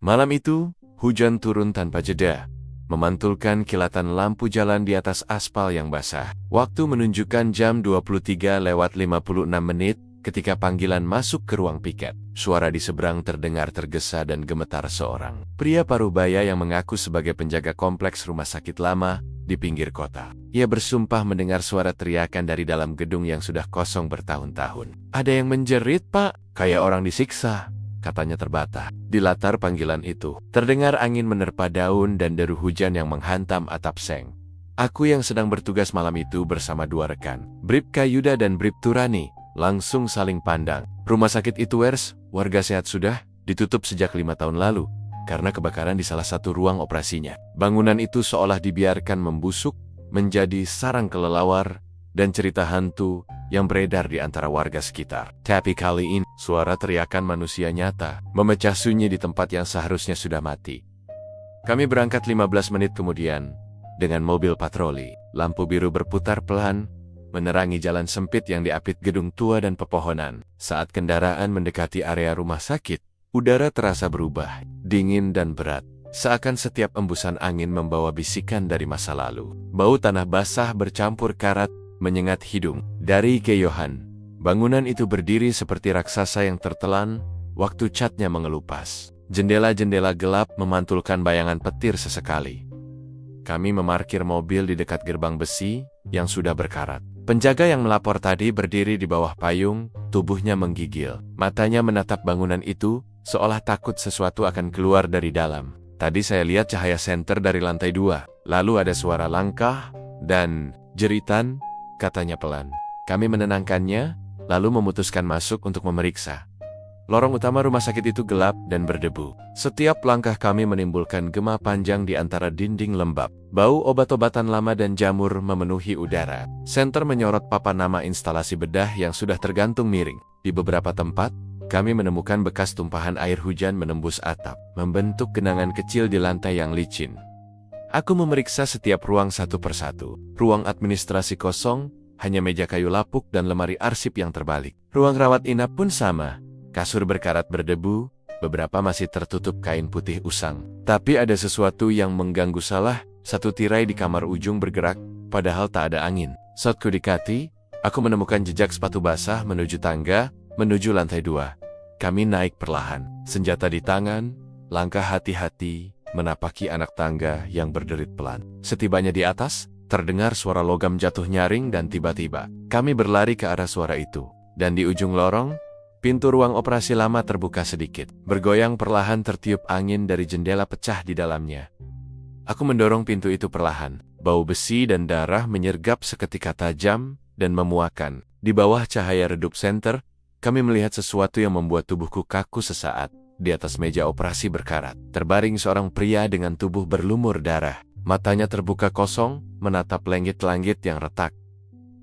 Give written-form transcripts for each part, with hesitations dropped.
Malam itu, hujan turun tanpa jeda, memantulkan kilatan lampu jalan di atas aspal yang basah. Waktu menunjukkan jam 23:56 ketika panggilan masuk ke ruang piket. Suara di seberang terdengar tergesa dan gemetar seorang pria parubaya yang mengaku sebagai penjaga kompleks rumah sakit lama di pinggir kota. Ia bersumpah mendengar suara teriakan dari dalam gedung yang sudah kosong bertahun-tahun. "Ada yang menjerit, Pak, kayak orang disiksa," katanya terbata. Di latar panggilan itu, terdengar angin menerpa daun dan deru hujan yang menghantam atap seng. Aku yang sedang bertugas malam itu bersama dua rekan, Bribka Yuda dan Bribtu Rani, langsung saling pandang. Rumah sakit itu, warga sehat sudah, ditutup sejak 5 tahun lalu karena kebakaran di salah satu ruang operasinya. Bangunan itu seolah dibiarkan membusuk menjadi sarang kelelawar dan cerita hantu yang beredar di antara warga sekitar. Tapi kali ini, suara teriakan manusia nyata memecah sunyi di tempat yang seharusnya sudah mati. Kami berangkat 15 menit kemudian dengan mobil patroli. Lampu biru berputar pelan, menerangi jalan sempit yang diapit gedung tua dan pepohonan. Saat kendaraan mendekati area rumah sakit, udara terasa berubah, dingin dan berat. Seakan setiap embusan angin membawa bisikan dari masa lalu. Bau tanah basah bercampur karat menyengat hidung. Dari keyohan, bangunan itu berdiri seperti raksasa yang tertelan, waktu catnya mengelupas. Jendela-jendela gelap memantulkan bayangan petir sesekali. Kami memarkir mobil di dekat gerbang besi yang sudah berkarat. Penjaga yang melapor tadi berdiri di bawah payung, tubuhnya menggigil. Matanya menatap bangunan itu, seolah takut sesuatu akan keluar dari dalam. Tadi saya lihat cahaya senter dari lantai 2. Lalu ada suara langkah dan jeritan, katanya pelan. Kami menenangkannya, lalu memutuskan masuk untuk memeriksa. Lorong utama rumah sakit itu gelap dan berdebu. Setiap langkah kami menimbulkan gema panjang di antara dinding lembab. Bau obat-obatan lama dan jamur memenuhi udara. Senter menyorot papan nama instalasi bedah yang sudah tergantung miring. Di beberapa tempat, kami menemukan bekas tumpahan air hujan menembus atap, membentuk genangan kecil di lantai yang licin. Aku memeriksa setiap ruang satu persatu. Ruang administrasi kosong, hanya meja kayu lapuk dan lemari arsip yang terbalik. Ruang rawat inap pun sama. Kasur berkarat berdebu, beberapa masih tertutup kain putih usang. Tapi ada sesuatu yang mengganggu salah, satu tirai di kamar ujung bergerak, padahal tak ada angin. Saat ku dekati, aku menemukan jejak sepatu basah menuju tangga, menuju lantai 2. Kami naik perlahan, senjata di tangan, langkah hati-hati, menapaki anak tangga yang berderit pelan. Setibanya di atas, terdengar suara logam jatuh nyaring dan tiba-tiba, kami berlari ke arah suara itu. Dan di ujung lorong, pintu ruang operasi lama terbuka sedikit. Bergoyang perlahan tertiup angin dari jendela pecah di dalamnya. Aku mendorong pintu itu perlahan. Bau besi dan darah menyergap seketika tajam dan memuakan. Di bawah cahaya redup senter, kami melihat sesuatu yang membuat tubuhku kaku sesaat. Di atas meja operasi berkarat, terbaring seorang pria dengan tubuh berlumur darah. Matanya terbuka kosong, menatap langit-langit yang retak.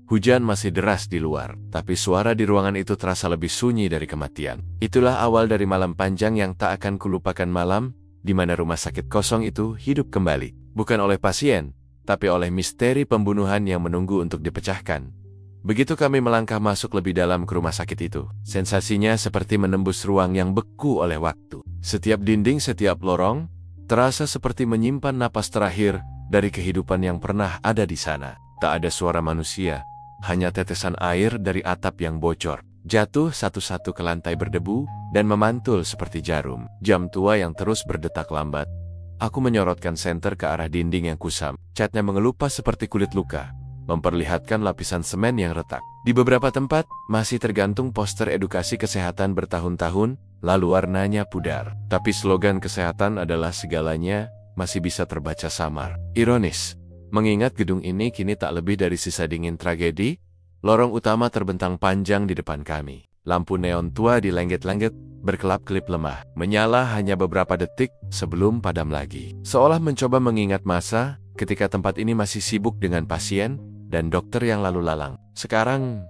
Hujan masih deras di luar, tapi suara di ruangan itu terasa lebih sunyi dari kematian. Itulah awal dari malam panjang yang tak akan kulupakan, malam di mana rumah sakit kosong itu hidup kembali. Bukan oleh pasien, tapi oleh misteri pembunuhan yang menunggu untuk dipecahkan. Begitu kami melangkah masuk lebih dalam ke rumah sakit itu, sensasinya seperti menembus ruang yang beku oleh waktu. Setiap dinding, setiap lorong, terasa seperti menyimpan napas terakhir dari kehidupan yang pernah ada di sana. Tak ada suara manusia. Hanya tetesan air dari atap yang bocor, jatuh satu-satu ke lantai berdebu, dan memantul seperti jarum. Jam tua yang terus berdetak lambat. Aku menyorotkan senter ke arah dinding yang kusam. Catnya mengelupas seperti kulit luka, memperlihatkan lapisan semen yang retak. Di beberapa tempat, masih tergantung poster edukasi kesehatan bertahun-tahun, lalu warnanya pudar. Tapi slogan kesehatan adalah segalanya, masih bisa terbaca samar. Ironis. Mengingat gedung ini kini tak lebih dari sisa dingin tragedi, lorong utama terbentang panjang di depan kami. Lampu neon tua di langit-langit berkelap-kelip lemah, menyala hanya beberapa detik sebelum padam lagi. Seolah mencoba mengingat masa ketika tempat ini masih sibuk dengan pasien dan dokter yang lalu lalang. Sekarang,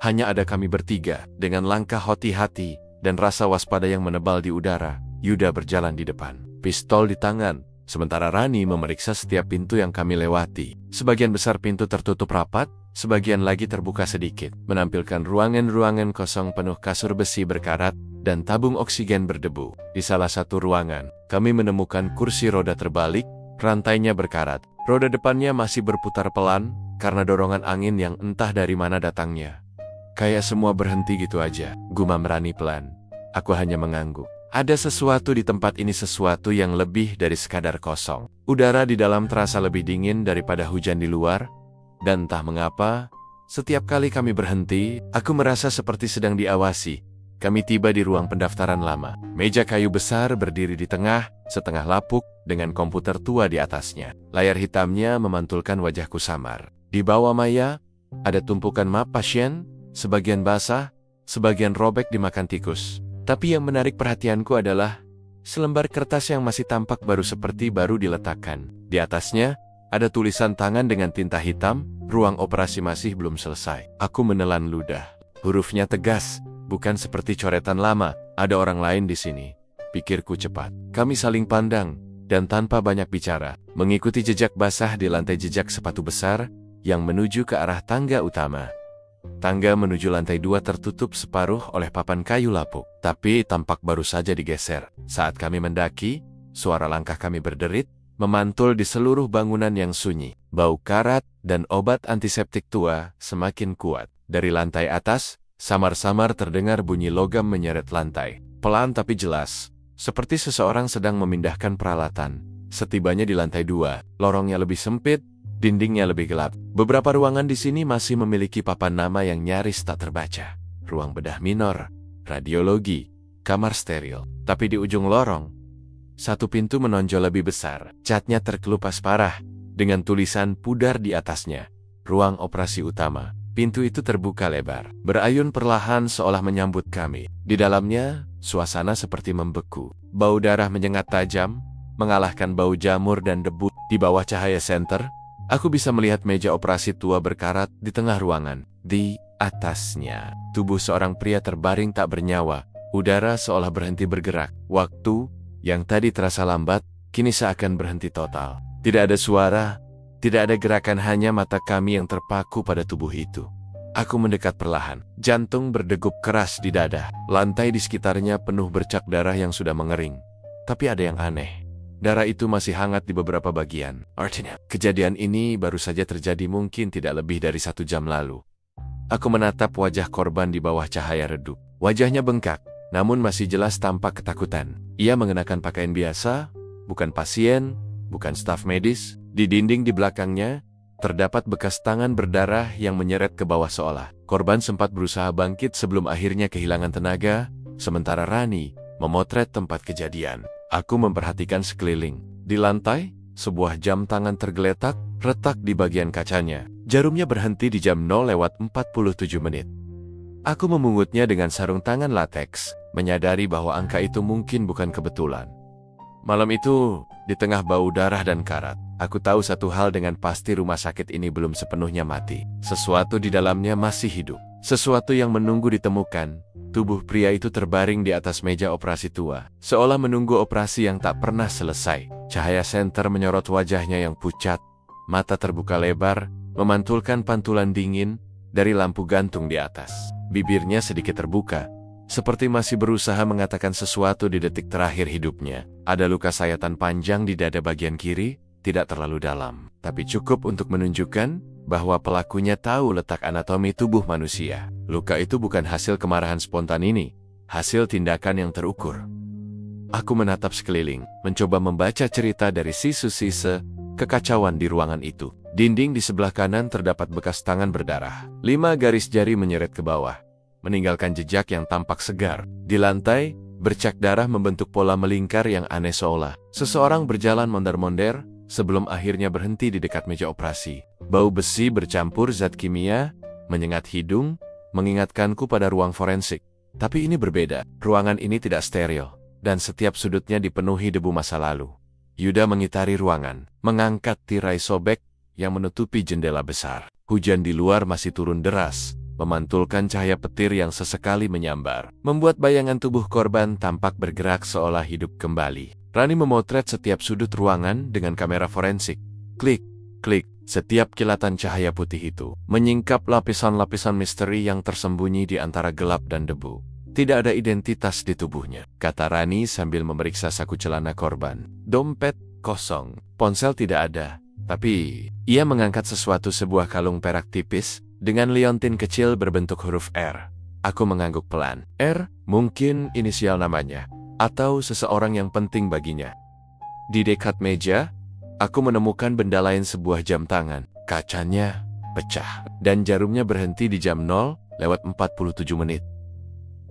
hanya ada kami bertiga, dengan langkah hati-hati dan rasa waspada yang menebal di udara. Yuda berjalan di depan, pistol di tangan. Sementara Rani memeriksa setiap pintu yang kami lewati. Sebagian besar pintu tertutup rapat, sebagian lagi terbuka sedikit, menampilkan ruangan-ruangan kosong penuh kasur besi berkarat dan tabung oksigen berdebu. Di salah satu ruangan, kami menemukan kursi roda terbalik, rantainya berkarat. Roda depannya masih berputar pelan karena dorongan angin yang entah dari mana datangnya. Kayak semua berhenti gitu aja, gumam Rani pelan. Aku hanya mengangguk. Ada sesuatu di tempat ini, sesuatu yang lebih dari sekadar kosong. Udara di dalam terasa lebih dingin daripada hujan di luar, dan entah mengapa, setiap kali kami berhenti, aku merasa seperti sedang diawasi. Kami tiba di ruang pendaftaran lama. Meja kayu besar berdiri di tengah, setengah lapuk, dengan komputer tua di atasnya. Layar hitamnya memantulkan wajahku samar. Di bawah Maya, ada tumpukan map pasien, sebagian basah, sebagian robek dimakan tikus. Tapi yang menarik perhatianku adalah selembar kertas yang masih tampak baru seperti baru diletakkan. Di atasnya, ada tulisan tangan dengan tinta hitam, ruang operasi masih belum selesai. Aku menelan ludah. Hurufnya tegas, bukan seperti coretan lama, ada orang lain di sini. Pikirku cepat. Kami saling pandang, dan tanpa banyak bicara, mengikuti jejak basah di lantai jejak sepatu besar, yang menuju ke arah tangga utama. Tangga menuju lantai 2 tertutup separuh oleh papan kayu lapuk, tapi tampak baru saja digeser. Saat kami mendaki, suara langkah kami berderit, memantul di seluruh bangunan yang sunyi. Bau karat dan obat antiseptik tua semakin kuat. Dari lantai atas, samar-samar terdengar bunyi logam menyeret lantai. Pelan tapi jelas, seperti seseorang sedang memindahkan peralatan. Setibanya di lantai 2, lorongnya lebih sempit, dindingnya lebih gelap. Beberapa ruangan di sini masih memiliki papan nama yang nyaris tak terbaca. Ruang bedah minor, radiologi, kamar steril. Tapi di ujung lorong, satu pintu menonjol lebih besar. Catnya terkelupas parah, dengan tulisan pudar di atasnya. Ruang operasi utama. Pintu itu terbuka lebar, berayun perlahan seolah menyambut kami. Di dalamnya, suasana seperti membeku. Bau darah menyengat tajam, mengalahkan bau jamur dan debu. Di bawah cahaya senter, aku bisa melihat meja operasi tua berkarat di tengah ruangan. Di atasnya, tubuh seorang pria terbaring tak bernyawa. Udara seolah berhenti bergerak. Waktu yang tadi terasa lambat, kini seakan berhenti total. Tidak ada suara, tidak ada gerakan, hanya mata kami yang terpaku pada tubuh itu. Aku mendekat perlahan. Jantung berdegup keras di dada. Lantai di sekitarnya penuh bercak darah yang sudah mengering. Tapi ada yang aneh. Darah itu masih hangat di beberapa bagian. Artinya, kejadian ini baru saja terjadi mungkin tidak lebih dari 1 jam lalu. Aku menatap wajah korban di bawah cahaya redup. Wajahnya bengkak, namun masih jelas tampak ketakutan. Ia mengenakan pakaian biasa, bukan pasien, bukan staf medis. Di dinding di belakangnya, terdapat bekas tangan berdarah yang menyeret ke bawah seolah korban sempat berusaha bangkit sebelum akhirnya kehilangan tenaga, sementara Rani memotret tempat kejadian. Aku memperhatikan sekeliling. Di lantai, sebuah jam tangan tergeletak, retak di bagian kacanya. Jarumnya berhenti di jam 0:47 menit. Aku memungutnya dengan sarung tangan lateks, menyadari bahwa angka itu mungkin bukan kebetulan. Malam itu, di tengah bau darah dan karat, aku tahu satu hal dengan pasti: rumah sakit ini belum sepenuhnya mati. Sesuatu di dalamnya masih hidup. Sesuatu yang menunggu ditemukan. Tubuh pria itu terbaring di atas meja operasi tua, seolah menunggu operasi yang tak pernah selesai. Cahaya senter menyorot wajahnya yang pucat, mata terbuka lebar, memantulkan pantulan dingin dari lampu gantung di atas. Bibirnya sedikit terbuka, seperti masih berusaha mengatakan sesuatu di detik terakhir hidupnya. Ada luka sayatan panjang di dada bagian kiri, tidak terlalu dalam, tapi cukup untuk menunjukkan bahwa pelakunya tahu letak anatomi tubuh manusia. Luka itu bukan hasil kemarahan spontan ini, hasil tindakan yang terukur. Aku menatap sekeliling, mencoba membaca cerita dari sisa-sisa kekacauan di ruangan itu. Dinding di sebelah kanan terdapat bekas tangan berdarah. 5 garis jari menyeret ke bawah, meninggalkan jejak yang tampak segar. Di lantai, bercak darah membentuk pola melingkar yang aneh seolah seseorang berjalan mondar-mondir sebelum akhirnya berhenti di dekat meja operasi. Bau besi bercampur zat kimia menyengat hidung, mengingatkanku pada ruang forensik. Tapi ini berbeda. Ruangan ini tidak steril, dan setiap sudutnya dipenuhi debu masa lalu. Yuda mengitari ruangan, mengangkat tirai sobek yang menutupi jendela besar. Hujan di luar masih turun deras, memantulkan cahaya petir yang sesekali menyambar, membuat bayangan tubuh korban tampak bergerak seolah hidup kembali. Rani memotret setiap sudut ruangan dengan kamera forensik. Klik, klik, setiap kilatan cahaya putih itu menyingkap lapisan-lapisan misteri yang tersembunyi di antara gelap dan debu. Tidak ada identitas di tubuhnya, kata Rani sambil memeriksa saku celana korban. Dompet kosong, ponsel tidak ada, tapi ia mengangkat sebuah kalung perak tipis dengan liontin kecil berbentuk huruf R. Aku mengangguk pelan. R, mungkin inisial namanya, atau seseorang yang penting baginya. Di dekat meja, aku menemukan benda lain, sebuah jam tangan. Kacanya pecah, dan jarumnya berhenti di jam 0:47.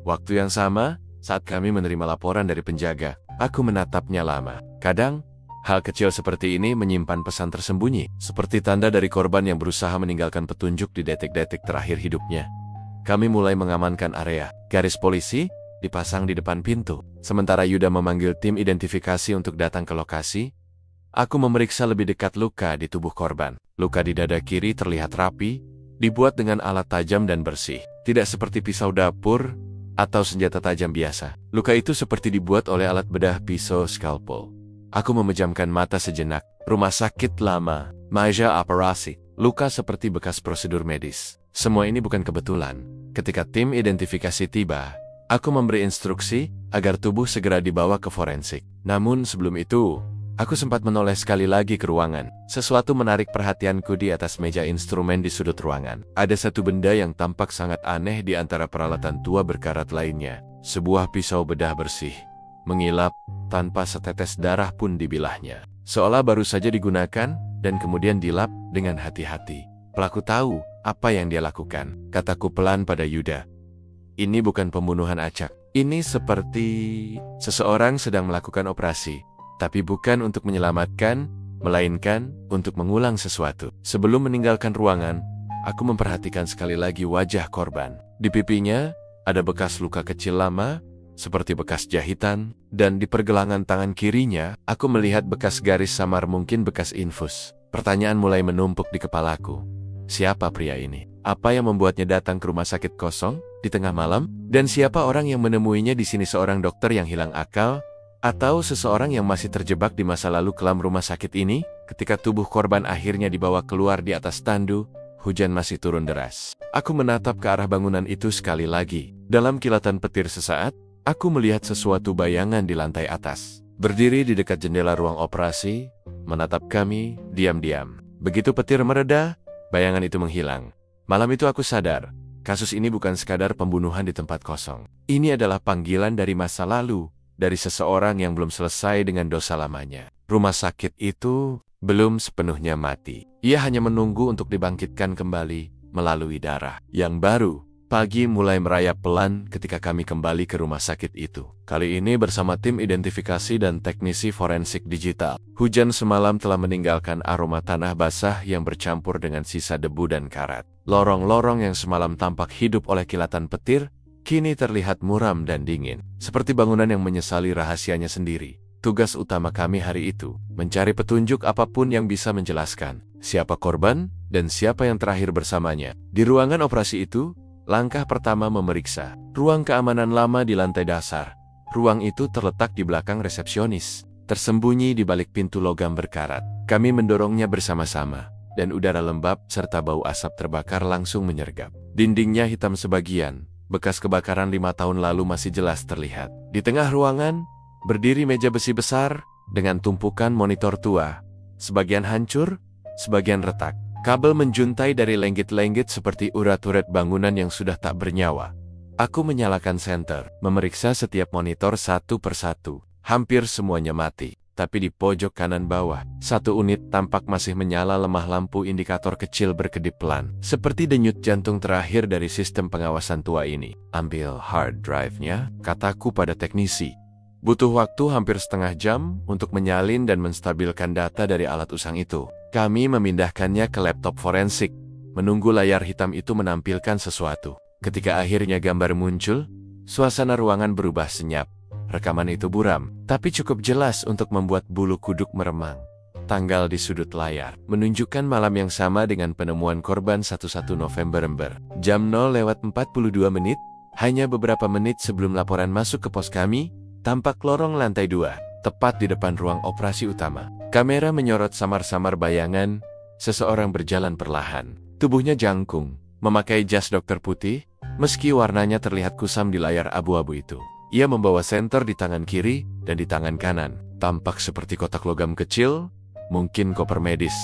Waktu yang sama, saat kami menerima laporan dari penjaga, aku menatapnya lama. Kadang, hal kecil seperti ini menyimpan pesan tersembunyi, seperti tanda dari korban yang berusaha meninggalkan petunjuk di detik-detik terakhir hidupnya. Kami mulai mengamankan area. Garis polisi dipasang di depan pintu. Sementara Yuda memanggil tim identifikasi untuk datang ke lokasi, aku memeriksa lebih dekat luka di tubuh korban. Luka di dada kiri terlihat rapi, dibuat dengan alat tajam dan bersih. Tidak seperti pisau dapur atau senjata tajam biasa. Luka itu seperti dibuat oleh alat bedah pisau scalpel. Aku memejamkan mata sejenak. Rumah sakit lama, meja operasi, luka seperti bekas prosedur medis. Semua ini bukan kebetulan. Ketika tim identifikasi tiba, aku memberi instruksi agar tubuh segera dibawa ke forensik. Namun sebelum itu, aku sempat menoleh sekali lagi ke ruangan. Sesuatu menarik perhatianku di atas meja instrumen di sudut ruangan. Ada satu benda yang tampak sangat aneh di antara peralatan tua berkarat lainnya. Sebuah pisau bedah bersih, mengilap tanpa setetes darah pun di bilahnya. Seolah baru saja digunakan dan kemudian dilap dengan hati-hati. Pelaku tahu apa yang dia lakukan, kataku pelan pada Yuda. Ini bukan pembunuhan acak. Ini seperti seseorang sedang melakukan operasi, tapi bukan untuk menyelamatkan, melainkan untuk mengulang sesuatu. Sebelum meninggalkan ruangan, aku memperhatikan sekali lagi wajah korban. Di pipinya ada bekas luka kecil lama, seperti bekas jahitan, dan di pergelangan tangan kirinya, aku melihat bekas garis samar, mungkin bekas infus. Pertanyaan mulai menumpuk di kepalaku. Siapa pria ini? Apa yang membuatnya datang ke rumah sakit kosong di tengah malam? Dan siapa orang yang menemuinya di sini? Seorang dokter yang hilang akal? Atau seseorang yang masih terjebak di masa lalu kelam rumah sakit ini? Ketika tubuh korban akhirnya dibawa keluar di atas tandu, hujan masih turun deras. Aku menatap ke arah bangunan itu sekali lagi. Dalam kilatan petir sesaat, aku melihat sesuatu bayangan di lantai atas. Berdiri di dekat jendela ruang operasi, menatap kami diam-diam. Begitu petir mereda, bayangan itu menghilang. Malam itu aku sadar, kasus ini bukan sekadar pembunuhan di tempat kosong. Ini adalah panggilan dari masa lalu, dari seseorang yang belum selesai dengan dosa lamanya. Rumah sakit itu belum sepenuhnya mati. Ia hanya menunggu untuk dibangkitkan kembali melalui darah yang baru. Pagi mulai merayap pelan ketika kami kembali ke rumah sakit itu. Kali ini bersama tim identifikasi dan teknisi forensik digital. Hujan semalam telah meninggalkan aroma tanah basah yang bercampur dengan sisa debu dan karat. Lorong-lorong yang semalam tampak hidup oleh kilatan petir, kini terlihat muram dan dingin. Seperti bangunan yang menyesali rahasianya sendiri. Tugas utama kami hari itu, mencari petunjuk apapun yang bisa menjelaskan siapa korban dan siapa yang terakhir bersamanya. Di ruangan operasi itu, langkah pertama memeriksa ruang keamanan lama di lantai dasar. Ruang itu terletak di belakang resepsionis, tersembunyi di balik pintu logam berkarat. Kami mendorongnya bersama-sama, dan udara lembab serta bau asap terbakar langsung menyergap. Dindingnya hitam sebagian, bekas kebakaran 5 tahun lalu masih jelas terlihat. Di tengah ruangan, berdiri meja besi besar dengan tumpukan monitor tua. Sebagian hancur, sebagian retak. Kabel menjuntai dari lenggit-lenggit seperti urat-urat bangunan yang sudah tak bernyawa. Aku menyalakan senter, memeriksa setiap monitor satu persatu. Hampir semuanya mati. Tapi di pojok kanan bawah, satu unit tampak masih menyala lemah, lampu indikator kecil berkedip pelan. Seperti denyut jantung terakhir dari sistem pengawasan tua ini. Ambil hard drive-nya, kataku pada teknisi. Butuh waktu hampir setengah jam untuk menyalin dan menstabilkan data dari alat usang itu. Kami memindahkannya ke laptop forensik, menunggu layar hitam itu menampilkan sesuatu. Ketika akhirnya gambar muncul, suasana ruangan berubah senyap. Rekaman itu buram, tapi cukup jelas untuk membuat bulu kuduk meremang. Tanggal di sudut layar menunjukkan malam yang sama dengan penemuan korban 11 November. Jam 0:42, hanya beberapa menit sebelum laporan masuk ke pos kami, tampak lorong lantai 2, tepat di depan ruang operasi utama. Kamera menyorot samar-samar bayangan seseorang berjalan perlahan. Tubuhnya jangkung, memakai jas dokter putih, meski warnanya terlihat kusam di layar abu-abu itu. Ia membawa senter di tangan kiri dan di tangan kanan. Tampak seperti kotak logam kecil, mungkin koper medis.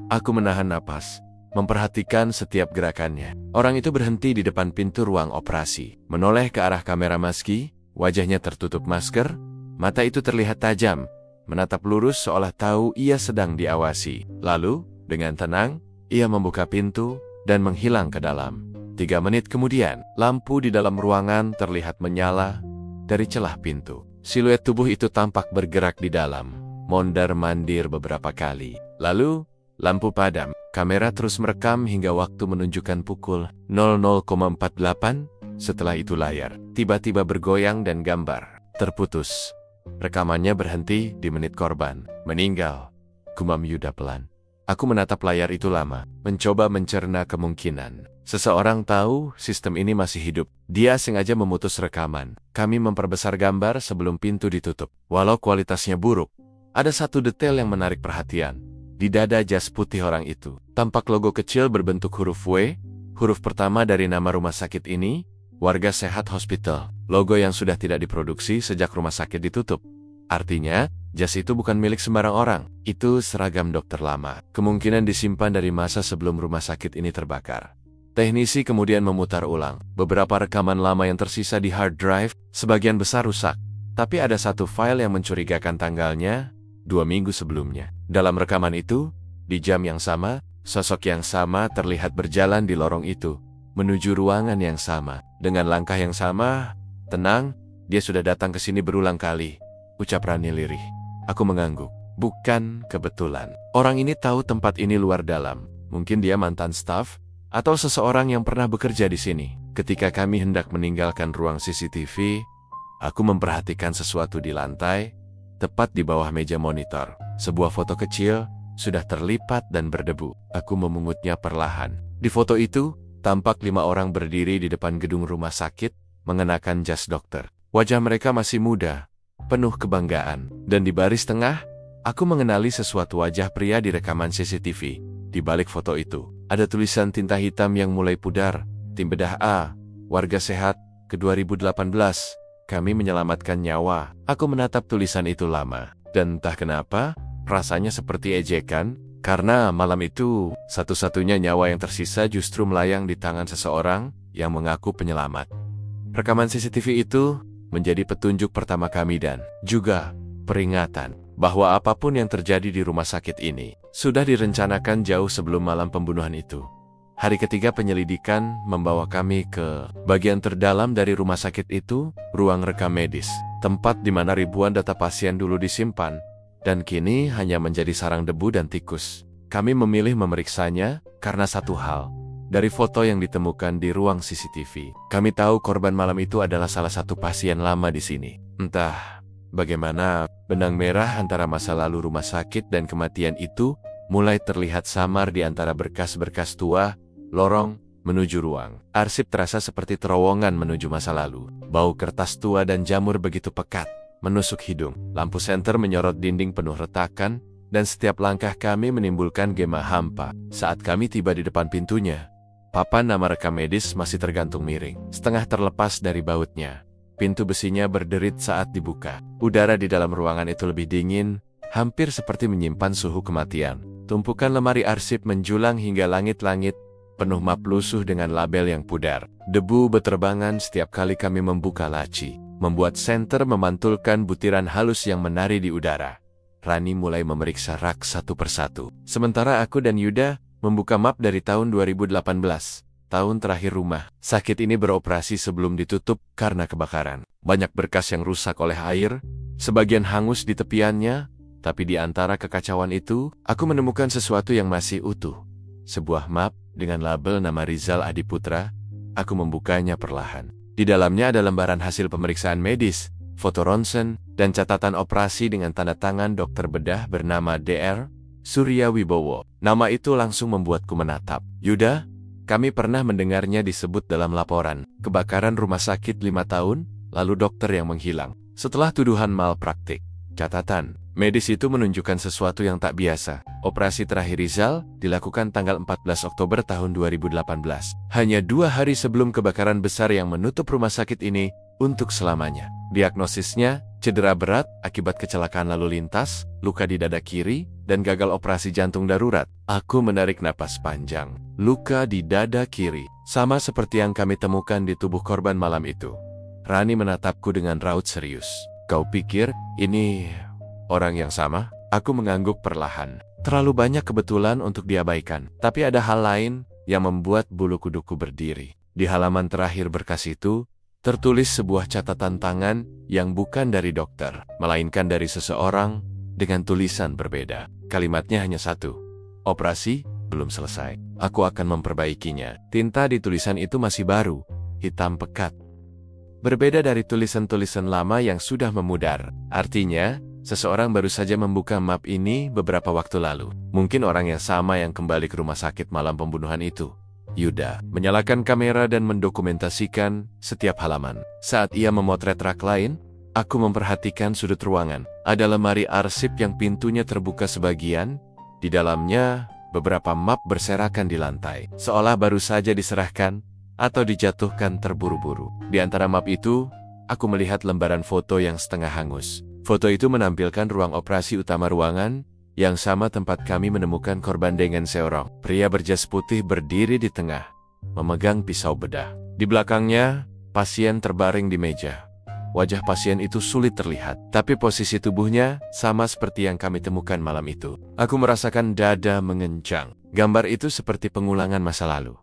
Aku menahan napas, memperhatikan setiap gerakannya. Orang itu berhenti di depan pintu ruang operasi, menoleh ke arah kamera maski, wajahnya tertutup masker, mata itu terlihat tajam, menatap lurus seolah tahu ia sedang diawasi. Lalu, dengan tenang, ia membuka pintu dan menghilang ke dalam. 3 menit kemudian, lampu di dalam ruangan terlihat menyala dari celah pintu. Siluet tubuh itu tampak bergerak di dalam, mondar-mandir beberapa kali. Lalu, lampu padam. Kamera terus merekam hingga waktu menunjukkan pukul 00,48. Setelah itu layar tiba-tiba bergoyang dan gambar terputus. Rekamannya berhenti di menit korban meninggal. Gumam Yuda pelan. Aku menatap layar itu lama, mencoba mencerna kemungkinan. Seseorang tahu sistem ini masih hidup. Dia sengaja memutus rekaman. Kami memperbesar gambar sebelum pintu ditutup. Walau kualitasnya buruk, ada satu detail yang menarik perhatian. Di dada jas putih orang itu, tampak logo kecil berbentuk huruf W, huruf pertama dari nama rumah sakit ini, Warga Sehat Hospital. Logo yang sudah tidak diproduksi sejak rumah sakit ditutup. Artinya, jas itu bukan milik sembarang orang. Itu seragam dokter lama. Kemungkinan disimpan dari masa sebelum rumah sakit ini terbakar. Teknisi kemudian memutar ulang beberapa rekaman lama yang tersisa di hard drive, sebagian besar rusak. Tapi ada satu file yang mencurigakan tanggalnya, 2 minggu sebelumnya. Dalam rekaman itu, di jam yang sama, sosok yang sama terlihat berjalan di lorong itu, menuju ruangan yang sama. Dengan langkah yang sama, tenang, dia sudah datang ke sini berulang kali, ucap Rani lirih. Aku mengangguk. Bukan kebetulan. Orang ini tahu tempat ini luar dalam. Mungkin dia mantan staf, atau seseorang yang pernah bekerja di sini. Ketika kami hendak meninggalkan ruang CCTV, aku memperhatikan sesuatu di lantai, tepat di bawah meja monitor. Sebuah foto kecil sudah terlipat dan berdebu. Aku memungutnya perlahan. Di foto itu, tampak 5 orang berdiri di depan gedung rumah sakit, mengenakan jas dokter. Wajah mereka masih muda, penuh kebanggaan. Dan di baris tengah, aku mengenali sesuatu wajah pria di rekaman CCTV. Di balik foto itu, ada tulisan tinta hitam yang mulai pudar. Tim bedah A, Warga Sehat, ke 2018. Kami menyelamatkan nyawa. Aku menatap tulisan itu lama. Dan entah kenapa, rasanya seperti ejekan. Karena malam itu, satu-satunya nyawa yang tersisa justru melayang di tangan seseorang yang mengaku penyelamat. Rekaman CCTV itu menjadi petunjuk pertama kami dan juga peringatan bahwa apapun yang terjadi di rumah sakit ini sudah direncanakan jauh sebelum malam pembunuhan itu. Hari ketiga penyelidikan membawa kami ke bagian terdalam dari rumah sakit itu, ruang rekam medis, tempat di mana ribuan data pasien dulu disimpan, dan kini hanya menjadi sarang debu dan tikus. Kami memilih memeriksanya karena satu hal. Dari foto yang ditemukan di ruang CCTV, kami tahu korban malam itu adalah salah satu pasien lama di sini. Entah bagaimana, benang merah antara masa lalu rumah sakit dan kematian itu mulai terlihat samar di antara berkas-berkas tua, lorong, menuju ruang. Arsip terasa seperti terowongan menuju masa lalu. Bau kertas tua dan jamur begitu pekat, menusuk hidung. Lampu senter menyorot dinding penuh retakan, dan setiap langkah kami menimbulkan gema hampa. Saat kami tiba di depan pintunya, papan nama rekam medis masih tergantung miring, setengah terlepas dari bautnya. Pintu besinya berderit saat dibuka. Udara di dalam ruangan itu lebih dingin, hampir seperti menyimpan suhu kematian. Tumpukan lemari arsip menjulang hingga langit-langit, penuh map lusuh dengan label yang pudar. Debu beterbangan setiap kali kami membuka laci, membuat senter memantulkan butiran halus yang menari di udara. Rani mulai memeriksa rak satu persatu. Sementara aku dan Yuda membuka map dari tahun 2018, tahun terakhir rumah sakit ini beroperasi sebelum ditutup karena kebakaran. Banyak berkas yang rusak oleh air, sebagian hangus di tepiannya, tapi di antara kekacauan itu, aku menemukan sesuatu yang masih utuh. Sebuah map dengan label nama Rizal Adiputra. Aku membukanya perlahan. Di dalamnya ada lembaran hasil pemeriksaan medis, foto ronsen, dan catatan operasi dengan tanda tangan dokter bedah bernama Dr. Surya Wibowo. Nama itu langsung membuatku menatap. Yuda, kami pernah mendengarnya disebut dalam laporan kebakaran rumah sakit 5 tahun, lalu dokter yang menghilang. Setelah tuduhan malpraktik. Catatan, Medis itu menunjukkan sesuatu yang tak biasa. Operasi terakhir Rizal dilakukan tanggal 14 Oktober tahun 2018. Hanya 2 hari sebelum kebakaran besar yang menutup rumah sakit ini untuk selamanya. Diagnosisnya, cedera berat akibat kecelakaan lalu lintas, luka di dada kiri, dan gagal operasi jantung darurat. Aku menarik napas panjang. Luka di dada kiri, sama seperti yang kami temukan di tubuh korban malam itu. Rani menatapku dengan raut serius. Kau pikir ini orang yang sama? Aku mengangguk perlahan. Terlalu banyak kebetulan untuk diabaikan. Tapi ada hal lain yang membuat bulu kuduku berdiri. Di halaman terakhir berkas itu, tertulis sebuah catatan tangan yang bukan dari dokter, melainkan dari seseorang dengan tulisan berbeda. Kalimatnya hanya satu. Operasi belum selesai. Aku akan memperbaikinya. Tinta di tulisan itu masih baru, hitam pekat. Berbeda dari tulisan-tulisan lama yang sudah memudar. Artinya, seseorang baru saja membuka map ini beberapa waktu lalu. Mungkin orang yang sama yang kembali ke rumah sakit malam pembunuhan itu. Yuda menyalakan kamera dan mendokumentasikan setiap halaman. Saat ia memotret rak lain, aku memperhatikan sudut ruangan. Ada lemari arsip yang pintunya terbuka sebagian. Di dalamnya, beberapa map berserakan di lantai, seolah baru saja diserahkan atau dijatuhkan terburu-buru. Di antara map itu, aku melihat lembaran foto yang setengah hangus. Foto itu menampilkan ruang operasi utama ruangan, yang sama tempat kami menemukan korban dengan seorang pria berjas putih berdiri di tengah, memegang pisau bedah. Di belakangnya, pasien terbaring di meja. Wajah pasien itu sulit terlihat, tapi posisi tubuhnya sama seperti yang kami temukan malam itu. Aku merasakan dada mengencang. Gambar itu seperti pengulangan masa lalu.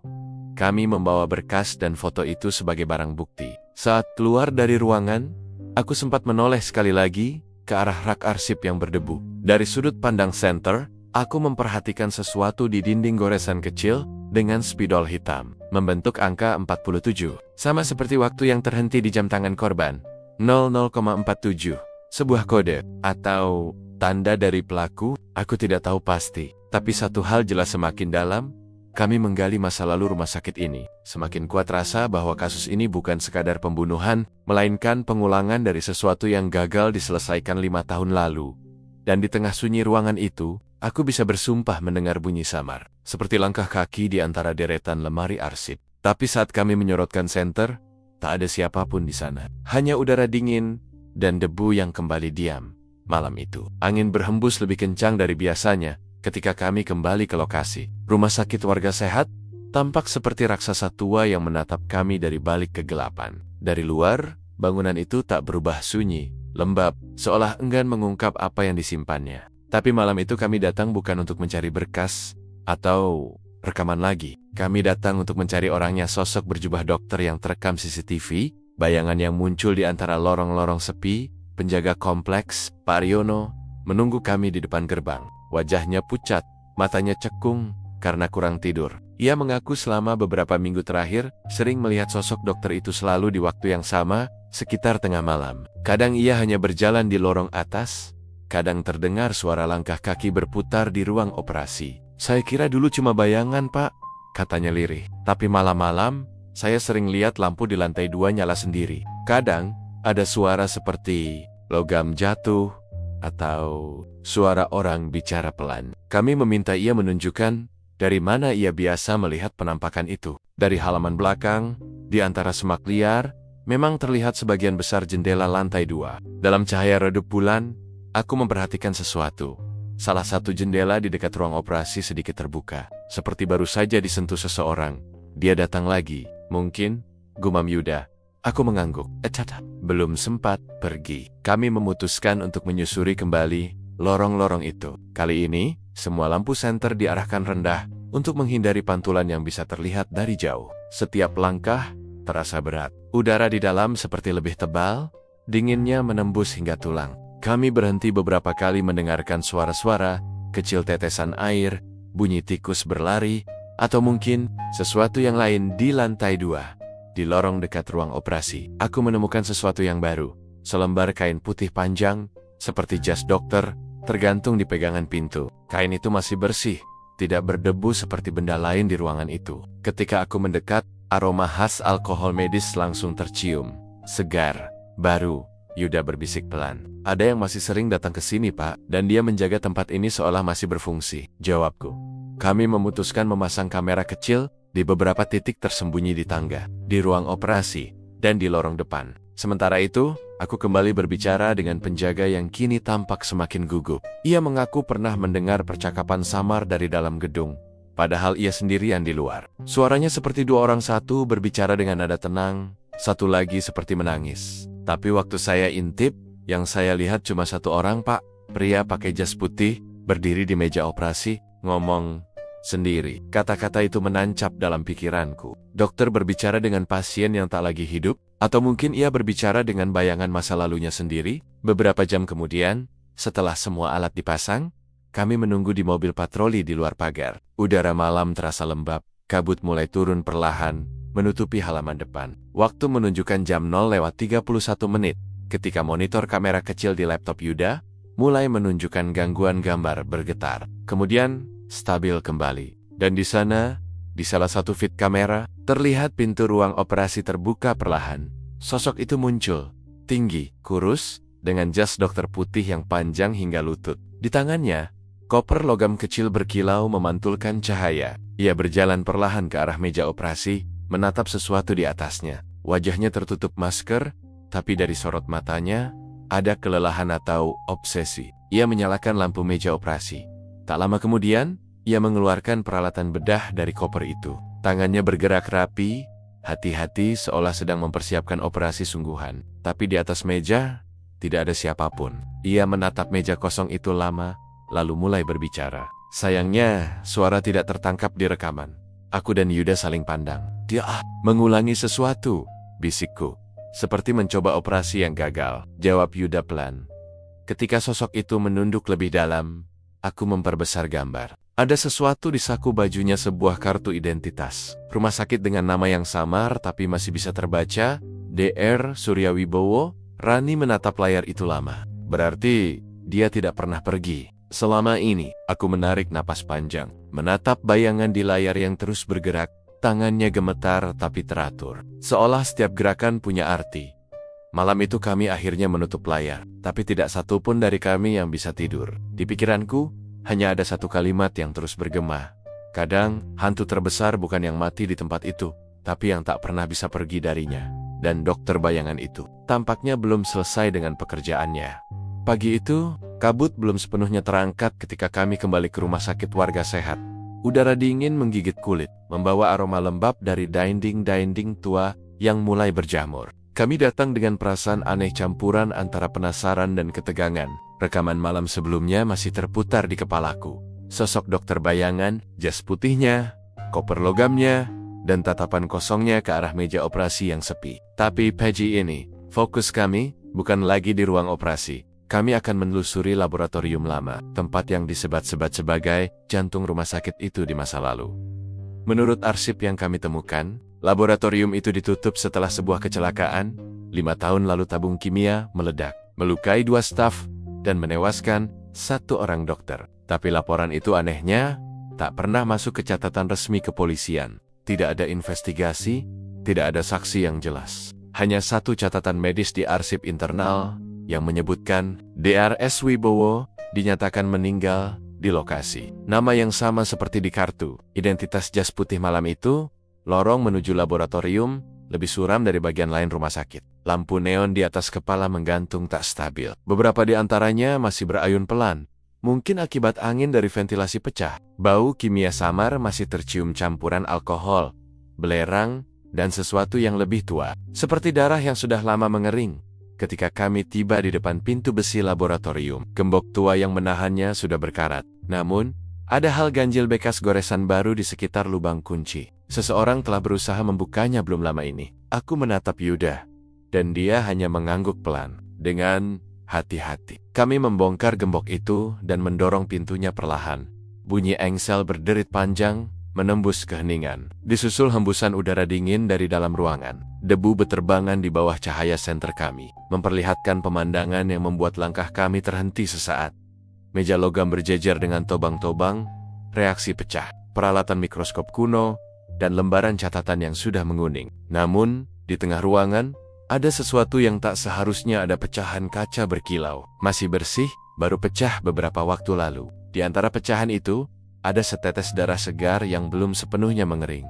Kami membawa berkas dan foto itu sebagai barang bukti. Saat keluar dari ruangan, aku sempat menoleh sekali lagi ke arah rak arsip yang berdebu. Dari sudut pandang center, aku memperhatikan sesuatu di dinding goresan kecil dengan spidol hitam, membentuk angka 47. Sama seperti waktu yang terhenti di jam tangan korban. 00,47. Sebuah kode, atau tanda dari pelaku, aku tidak tahu pasti. Tapi satu hal jelas, semakin dalam kami menggali masa lalu rumah sakit ini, semakin kuat rasa bahwa kasus ini bukan sekadar pembunuhan, melainkan pengulangan dari sesuatu yang gagal diselesaikan 5 tahun lalu. Dan di tengah sunyi ruangan itu, aku bisa bersumpah mendengar bunyi samar, seperti langkah kaki di antara deretan lemari arsip. Tapi saat kami menyorotkan senter, tak ada siapapun di sana. Hanya udara dingin dan debu yang kembali diam. Malam itu, angin berhembus lebih kencang dari biasanya. Ketika kami kembali ke lokasi, rumah sakit warga sehat tampak seperti raksasa tua yang menatap kami dari balik kegelapan. Dari luar, bangunan itu tak berubah sunyi, lembab, seolah enggan mengungkap apa yang disimpannya. Tapi malam itu kami datang bukan untuk mencari berkas atau rekaman lagi. Kami datang untuk mencari orangnya, sosok berjubah dokter yang terekam CCTV, bayangan yang muncul di antara lorong-lorong sepi, penjaga kompleks, Pak Aryono, menunggu kami di depan gerbang. Wajahnya pucat, matanya cekung karena kurang tidur. Ia mengaku selama beberapa minggu terakhir sering melihat sosok dokter itu selalu di waktu yang sama, sekitar tengah malam. Kadang ia hanya berjalan di lorong atas, kadang terdengar suara langkah kaki berputar di ruang operasi. Saya kira dulu cuma bayangan, Pak, katanya lirih. Tapi malam-malam, saya sering lihat lampu di lantai 2 nyala sendiri. Kadang, ada suara seperti logam jatuh, atau suara orang bicara pelan. Kami meminta ia menunjukkan dari mana ia biasa melihat penampakan itu. Dari halaman belakang, di antara semak liar, memang terlihat sebagian besar jendela lantai 2. Dalam cahaya redup bulan, aku memperhatikan sesuatu. Salah satu jendela di dekat ruang operasi sedikit terbuka, seperti baru saja disentuh seseorang. Dia datang lagi, mungkin, gumam Yuda. Aku mengangguk. Belum sempat pergi. Kami memutuskan untuk menyusuri kembali lorong-lorong itu. Kali ini, semua lampu senter diarahkan rendah untuk menghindari pantulan yang bisa terlihat dari jauh. Setiap langkah terasa berat. Udara di dalam seperti lebih tebal, dinginnya menembus hingga tulang. Kami berhenti beberapa kali mendengarkan suara-suara, kecil tetesan air, bunyi tikus berlari, atau mungkin sesuatu yang lain di lantai 2. Di lorong dekat ruang operasi, aku menemukan sesuatu yang baru. Selembar kain putih panjang, seperti jas dokter, tergantung di pegangan pintu. Kain itu masih bersih, tidak berdebu seperti benda lain di ruangan itu. Ketika aku mendekat, aroma khas alkohol medis langsung tercium. Segar, baru, Yuda berbisik pelan. Ada yang masih sering datang ke sini, Pak, dan dia menjaga tempat ini seolah masih berfungsi, jawabku. Kami memutuskan memasang kamera kecil di beberapa titik tersembunyi di tangga, di ruang operasi, dan di lorong depan. Sementara itu, aku kembali berbicara dengan penjaga yang kini tampak semakin gugup. Ia mengaku pernah mendengar percakapan samar dari dalam gedung, padahal ia sendirian di luar. Suaranya seperti dua orang, satu berbicara dengan nada tenang, satu lagi seperti menangis. Tapi waktu saya intip, yang saya lihat cuma satu orang, Pak. Pria pakai jas putih, berdiri di meja operasi, ngomong sendiri. Kata-kata itu menancap dalam pikiranku. Dokter berbicara dengan pasien yang tak lagi hidup, atau mungkin ia berbicara dengan bayangan masa lalunya sendiri. Beberapa jam kemudian, setelah semua alat dipasang, kami menunggu di mobil patroli di luar pagar. Udara malam terasa lembab, kabut mulai turun perlahan, menutupi halaman depan. Waktu menunjukkan jam 0:31 menit, ketika monitor kamera kecil di laptop Yuda mulai menunjukkan gangguan gambar bergetar. Kemudian, stabil kembali. Dan di sana, di salah satu feed kamera, terlihat pintu ruang operasi terbuka perlahan. Sosok itu muncul, tinggi, kurus, dengan jas dokter putih yang panjang hingga lutut. Di tangannya, koper logam kecil berkilau memantulkan cahaya. Ia berjalan perlahan ke arah meja operasi, menatap sesuatu di atasnya. Wajahnya tertutup masker, tapi dari sorot matanya, ada kelelahan atau obsesi. Ia menyalakan lampu meja operasi. Tak lama kemudian, ia mengeluarkan peralatan bedah dari koper itu. Tangannya bergerak rapi, hati-hati seolah sedang mempersiapkan operasi sungguhan. Tapi di atas meja, tidak ada siapapun. Ia menatap meja kosong itu lama, lalu mulai berbicara. Sayangnya, suara tidak tertangkap di rekaman. Aku dan Yuda saling pandang. Dia mengulangi sesuatu, bisikku. Seperti mencoba operasi yang gagal, jawab Yuda pelan. Ketika sosok itu menunduk lebih dalam, aku memperbesar gambar. Ada sesuatu di saku bajunya, sebuah kartu identitas. Rumah sakit dengan nama yang samar tapi masih bisa terbaca, Dr. Surya Wibowo. Rani menatap layar itu lama. Berarti dia tidak pernah pergi. Selama ini, aku menarik napas panjang, menatap bayangan di layar yang terus bergerak. Tangannya gemetar tapi teratur, seolah setiap gerakan punya arti. Malam itu kami akhirnya menutup layar, tapi tidak satu pun dari kami yang bisa tidur. Di pikiranku, hanya ada satu kalimat yang terus bergema. Kadang, hantu terbesar bukan yang mati di tempat itu, tapi yang tak pernah bisa pergi darinya. Dan dokter bayangan itu, tampaknya belum selesai dengan pekerjaannya. Pagi itu, kabut belum sepenuhnya terangkat ketika kami kembali ke rumah sakit warga sehat. Udara dingin menggigit kulit, membawa aroma lembab dari dinding-dinding tua yang mulai berjamur. Kami datang dengan perasaan aneh campuran antara penasaran dan ketegangan. Rekaman malam sebelumnya masih terputar di kepalaku. Sosok dokter bayangan, jas putihnya, koper logamnya, dan tatapan kosongnya ke arah meja operasi yang sepi. Tapi pagi ini, fokus kami bukan lagi di ruang operasi. Kami akan menelusuri laboratorium lama, tempat yang disebat-sebat sebagai jantung rumah sakit itu di masa lalu. Menurut arsip yang kami temukan, laboratorium itu ditutup setelah sebuah kecelakaan. 5 tahun lalu tabung kimia meledak, melukai 2 staf, dan menewaskan 1 orang dokter. Tapi laporan itu anehnya tak pernah masuk ke catatan resmi kepolisian. Tidak ada investigasi, tidak ada saksi yang jelas. Hanya satu catatan medis di arsip internal yang menyebutkan Dr. Wibowo dinyatakan meninggal di lokasi. Nama yang sama seperti di kartu identitas jas putih malam itu. Lorong menuju laboratorium lebih suram dari bagian lain rumah sakit. Lampu neon di atas kepala menggantung tak stabil. Beberapa di antaranya masih berayun pelan. Mungkin akibat angin dari ventilasi pecah. Bau kimia samar masih tercium campuran alkohol, belerang, dan sesuatu yang lebih tua. Seperti darah yang sudah lama mengering. Ketika kami tiba di depan pintu besi laboratorium, gembok tua yang menahannya sudah berkarat. Namun, ada hal ganjil bekas goresan baru di sekitar lubang kunci. Seseorang telah berusaha membukanya belum lama ini. Aku menatap Yuda, dan dia hanya mengangguk pelan. Dengan hati-hati, kami membongkar gembok itu dan mendorong pintunya perlahan. Bunyi engsel berderit panjang, menembus keheningan. Disusul hembusan udara dingin dari dalam ruangan. Debu beterbangan di bawah cahaya senter kami, memperlihatkan pemandangan yang membuat langkah kami terhenti sesaat. Meja logam berjejer dengan tobang-tobang, reaksi pecah, peralatan mikroskop kuno, dan lembaran catatan yang sudah menguning. Namun, di tengah ruangan, Ada sesuatu yang tak seharusnya ada. Pecahan kaca berkilau. Masih bersih, baru pecah beberapa waktu lalu. Di antara pecahan itu, ada setetes darah segar yang belum sepenuhnya mengering.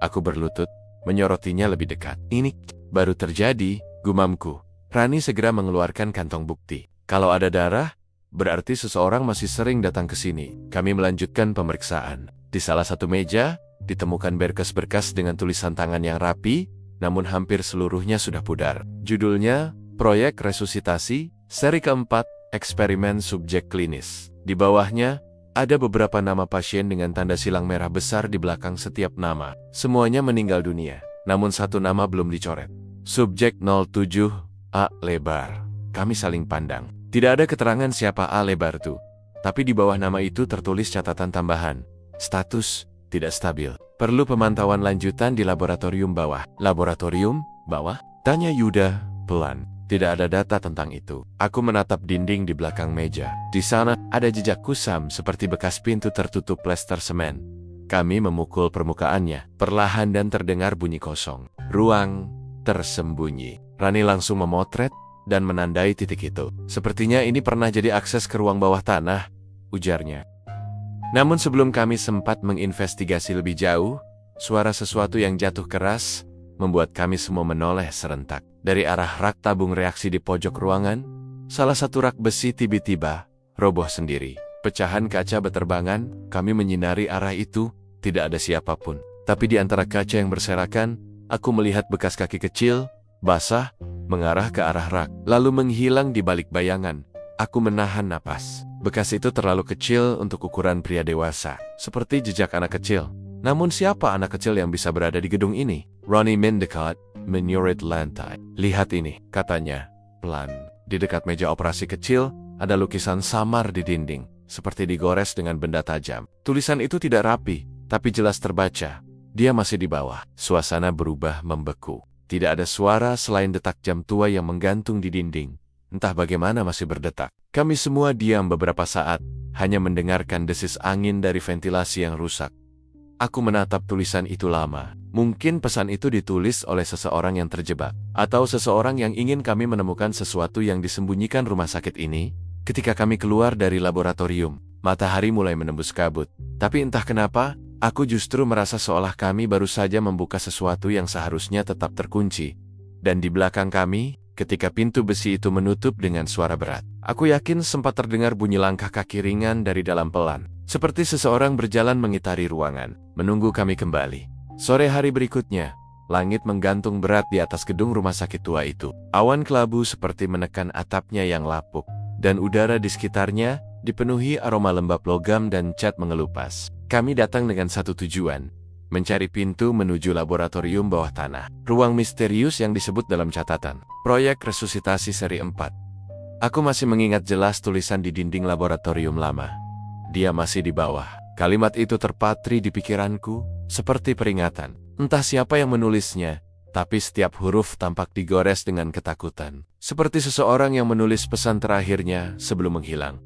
Aku berlutut, menyorotinya lebih dekat. Ini baru terjadi, gumamku. Rani segera mengeluarkan kantong bukti. Kalau ada darah, berarti seseorang masih sering datang ke sini. Kami melanjutkan pemeriksaan. Di salah satu meja, ditemukan berkas-berkas dengan tulisan tangan yang rapi, namun hampir seluruhnya sudah pudar. Judulnya, Proyek Resusitasi, Seri keempat, Eksperimen Subjek Klinis. Di bawahnya, ada beberapa nama pasien dengan tanda silang merah besar di belakang setiap nama. Semuanya meninggal dunia, namun satu nama belum dicoret. Subjek 07, A. Lebar. Kami saling pandang. Tidak ada keterangan siapa A. Lebar itu. Tapi di bawah nama itu tertulis catatan tambahan. Status, tidak stabil. Perlu pemantauan lanjutan di laboratorium bawah. Laboratorium bawah? Tanya Yuda, pelan. Tidak ada data tentang itu. Aku menatap dinding di belakang meja. Di sana, ada jejak kusam seperti bekas pintu tertutup plester semen. Kami memukul permukaannya. Perlahan dan terdengar bunyi kosong. Ruang tersembunyi. Rani langsung memotret dan menandai titik itu. Sepertinya ini pernah jadi akses ke ruang bawah tanah, ujarnya. Namun sebelum kami sempat menginvestigasi lebih jauh, suara sesuatu yang jatuh keras membuat kami semua menoleh serentak. Dari arah rak tabung reaksi di pojok ruangan, salah satu rak besi tiba-tiba roboh sendiri. Pecahan kaca berterbangan, kami menyinari arah itu, tidak ada siapapun. Tapi di antara kaca yang berserakan, aku melihat bekas kaki kecil, basah, mengarah ke arah rak, lalu menghilang di balik bayangan. Aku menahan napas. Bekas itu terlalu kecil untuk ukuran pria dewasa, seperti jejak anak kecil. Namun siapa anak kecil yang bisa berada di gedung ini? Ronnie mendekat, menyorot lantai. Lihat ini, katanya, pelan. Di dekat meja operasi kecil, ada lukisan samar di dinding, seperti digores dengan benda tajam. Tulisan itu tidak rapi, tapi jelas terbaca. Dia masih di bawah. Suasana berubah membeku. Tidak ada suara selain detak jam tua yang menggantung di dinding. Entah bagaimana masih berdetak. Kami semua diam beberapa saat, hanya mendengarkan desis angin dari ventilasi yang rusak. Aku menatap tulisan itu lama. Mungkin pesan itu ditulis oleh seseorang yang terjebak, atau seseorang yang ingin kami menemukan sesuatu yang disembunyikan rumah sakit ini. Ketika kami keluar dari laboratorium, matahari mulai menembus kabut. Tapi entah kenapa, aku justru merasa seolah kami baru saja membuka sesuatu yang seharusnya tetap terkunci. Dan di belakang kami, ketika pintu besi itu menutup dengan suara berat, aku yakin sempat terdengar bunyi langkah kaki ringan dari dalam pelan. Seperti seseorang berjalan mengitari ruangan, menunggu kami kembali. Sore hari berikutnya, langit menggantung berat di atas gedung rumah sakit tua itu. Awan kelabu seperti menekan atapnya yang lapuk, dan udara di sekitarnya dipenuhi aroma lembab logam dan cat mengelupas. Kami datang dengan satu tujuan, mencari pintu menuju laboratorium bawah tanah. Ruang misterius yang disebut dalam catatan, Proyek Resusitasi Seri 4. Aku masih mengingat jelas tulisan di dinding laboratorium lama. Dia masih di bawah. Kalimat itu terpatri di pikiranku, seperti peringatan. Entah siapa yang menulisnya, tapi setiap huruf tampak digores dengan ketakutan. Seperti seseorang yang menulis pesan terakhirnya sebelum menghilang.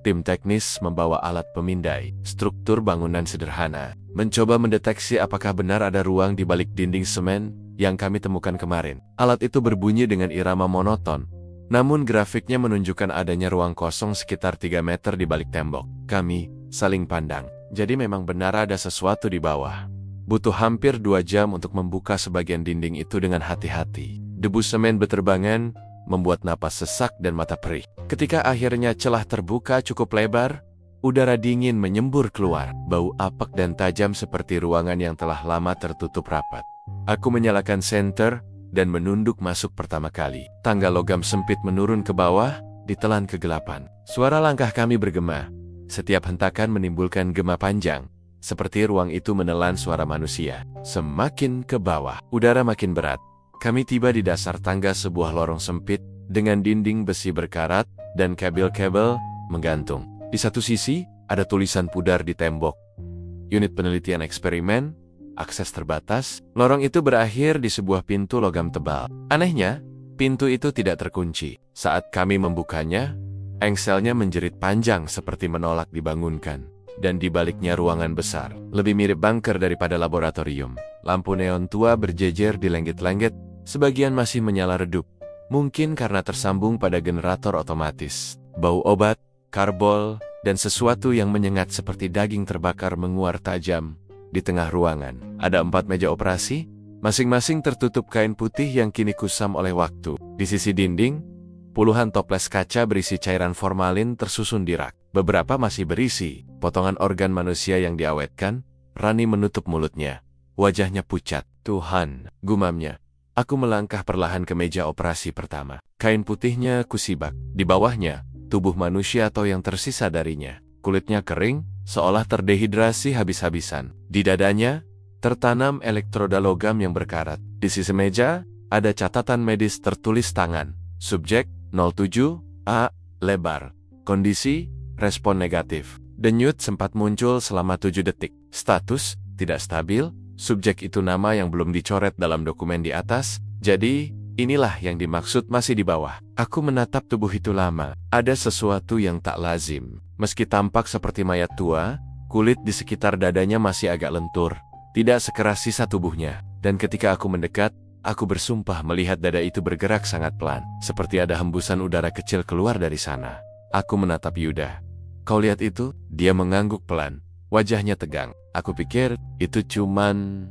Tim teknis membawa alat pemindai, struktur bangunan sederhana, mencoba mendeteksi apakah benar ada ruang di balik dinding semen yang kami temukan kemarin. Alat itu berbunyi dengan irama monoton, namun grafiknya menunjukkan adanya ruang kosong sekitar 3 meter di balik tembok. Kami saling pandang. Jadi memang benar ada sesuatu di bawah. Butuh hampir 2 jam untuk membuka sebagian dinding itu dengan hati-hati. Debu semen berterbangan, membuat napas sesak dan mata perih. Ketika akhirnya celah terbuka cukup lebar, udara dingin menyembur keluar. Bau apek dan tajam seperti ruangan yang telah lama tertutup rapat. Aku menyalakan senter dan menunduk masuk pertama kali. Tangga logam sempit menurun ke bawah, ditelan kegelapan. Suara langkah kami bergema. Setiap hentakan menimbulkan gema panjang, seperti ruang itu menelan suara manusia. Semakin ke bawah, udara makin berat. Kami tiba di dasar tangga sebuah lorong sempit, dengan dinding besi berkarat, dan kabel-kabel menggantung. Di satu sisi, ada tulisan pudar di tembok. Unit penelitian eksperimen, akses terbatas. Lorong itu berakhir di sebuah pintu logam tebal. Anehnya, pintu itu tidak terkunci. Saat kami membukanya, engselnya menjerit panjang seperti menolak dibangunkan. Dan di baliknya ruangan besar, lebih mirip bunker daripada laboratorium. Lampu neon tua berjejer di lenggit-lenggit, sebagian masih menyala redup. Mungkin karena tersambung pada generator otomatis. Bau obat, karbol, dan sesuatu yang menyengat seperti daging terbakar menguar tajam. Di tengah ruangan, ada 4 meja operasi, masing-masing tertutup kain putih yang kini kusam oleh waktu. Di sisi dinding, puluhan toples kaca berisi cairan formalin tersusun di rak. Beberapa masih berisi potongan organ manusia yang diawetkan. Rani menutup mulutnya. Wajahnya pucat. Tuhan, gumamnya. Aku melangkah perlahan ke meja operasi pertama. Kain putihnya kusibak. Di bawahnya, tubuh manusia atau yang tersisa darinya. Kulitnya kering, seolah terdehidrasi habis-habisan. Di dadanya, tertanam elektroda logam yang berkarat. Di sisi meja, ada catatan medis tertulis tangan. Subjek 07A, lebar. Kondisi, respon negatif. Denyut sempat muncul selama 7 detik. Status, tidak stabil. Subjek itu nama yang belum dicoret dalam dokumen di atas. Jadi, inilah yang dimaksud masih di bawah. Aku menatap tubuh itu lama. Ada sesuatu yang tak lazim. Meski tampak seperti mayat tua, kulit di sekitar dadanya masih agak lentur. Tidak sekeras sisa tubuhnya. Dan ketika aku mendekat, aku bersumpah melihat dada itu bergerak sangat pelan. Seperti ada hembusan udara kecil keluar dari sana. Aku menatap Yuda. Kau lihat itu? Dia mengangguk pelan. Wajahnya tegang. Aku pikir itu cuman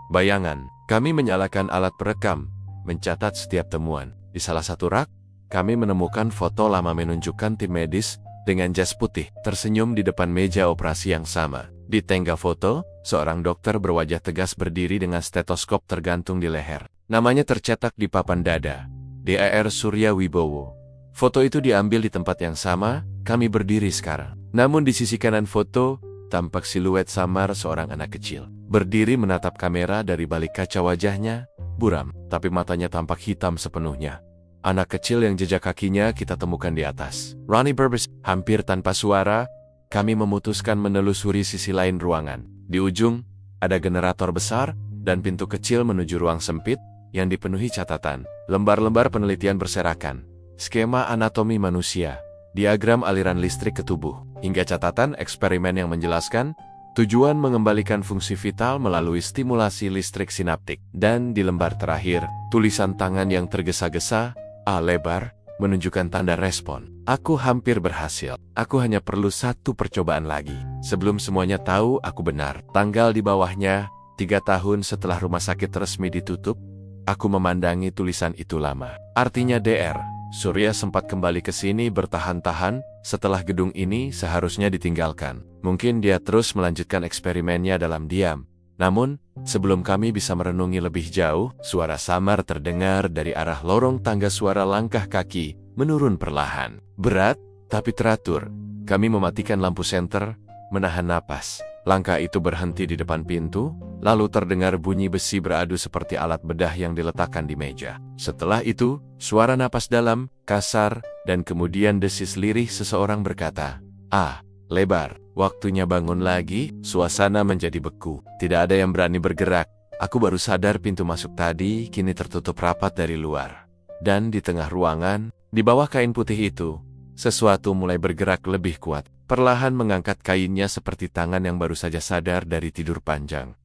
bayangan. Kami menyalakan alat perekam, mencatat setiap temuan. Di salah satu rak, kami menemukan foto lama menunjukkan tim medis dengan jas putih tersenyum di depan meja operasi yang sama. Di tengah foto, seorang dokter berwajah tegas berdiri dengan stetoskop tergantung di leher. Namanya tercetak di papan dada. Dr. Surya Wibowo. Foto itu diambil di tempat yang sama, kami berdiri sekarang. Namun di sisi kanan foto, tampak siluet samar seorang anak kecil. Berdiri menatap kamera dari balik kaca wajahnya, buram, tapi matanya tampak hitam sepenuhnya. Anak kecil yang jejak kakinya kita temukan di atas. Ronnie Burbs. Hampir tanpa suara, kami memutuskan menelusuri sisi lain ruangan. Di ujung, ada generator besar, dan pintu kecil menuju ruang sempit, yang dipenuhi catatan. Lembar-lembar penelitian berserakan. Skema anatomi manusia. Diagram aliran listrik ke tubuh, hingga catatan eksperimen yang menjelaskan tujuan mengembalikan fungsi vital melalui stimulasi listrik sinaptik. Dan di lembar terakhir, tulisan tangan yang tergesa-gesa, A lebar, menunjukkan tanda respon. Aku hampir berhasil. Aku hanya perlu satu percobaan lagi. Sebelum semuanya tahu aku benar. Tanggal di bawahnya, 3 tahun setelah rumah sakit resmi ditutup, aku memandangi tulisan itu lama. Artinya Dr. Surya sempat kembali ke sini bertahan-tahan setelah gedung ini seharusnya ditinggalkan. Mungkin dia terus melanjutkan eksperimennya dalam diam. Namun, sebelum kami bisa merenungi lebih jauh, suara samar terdengar dari arah lorong tangga. Suara langkah kaki menurun perlahan. Berat, tapi teratur. Kami mematikan lampu senter, menahan napas. Langkah itu berhenti di depan pintu, lalu terdengar bunyi besi beradu seperti alat bedah yang diletakkan di meja. Setelah itu, suara napas dalam, kasar, dan kemudian desis lirih seseorang berkata, "Ah, lebar." Waktunya bangun lagi, suasana menjadi beku. Tidak ada yang berani bergerak. Aku baru sadar pintu masuk tadi kini tertutup rapat dari luar. Dan di tengah ruangan, di bawah kain putih itu, sesuatu mulai bergerak lebih kuat. Perlahan mengangkat kainnya seperti tangan yang baru saja sadar dari tidur panjang.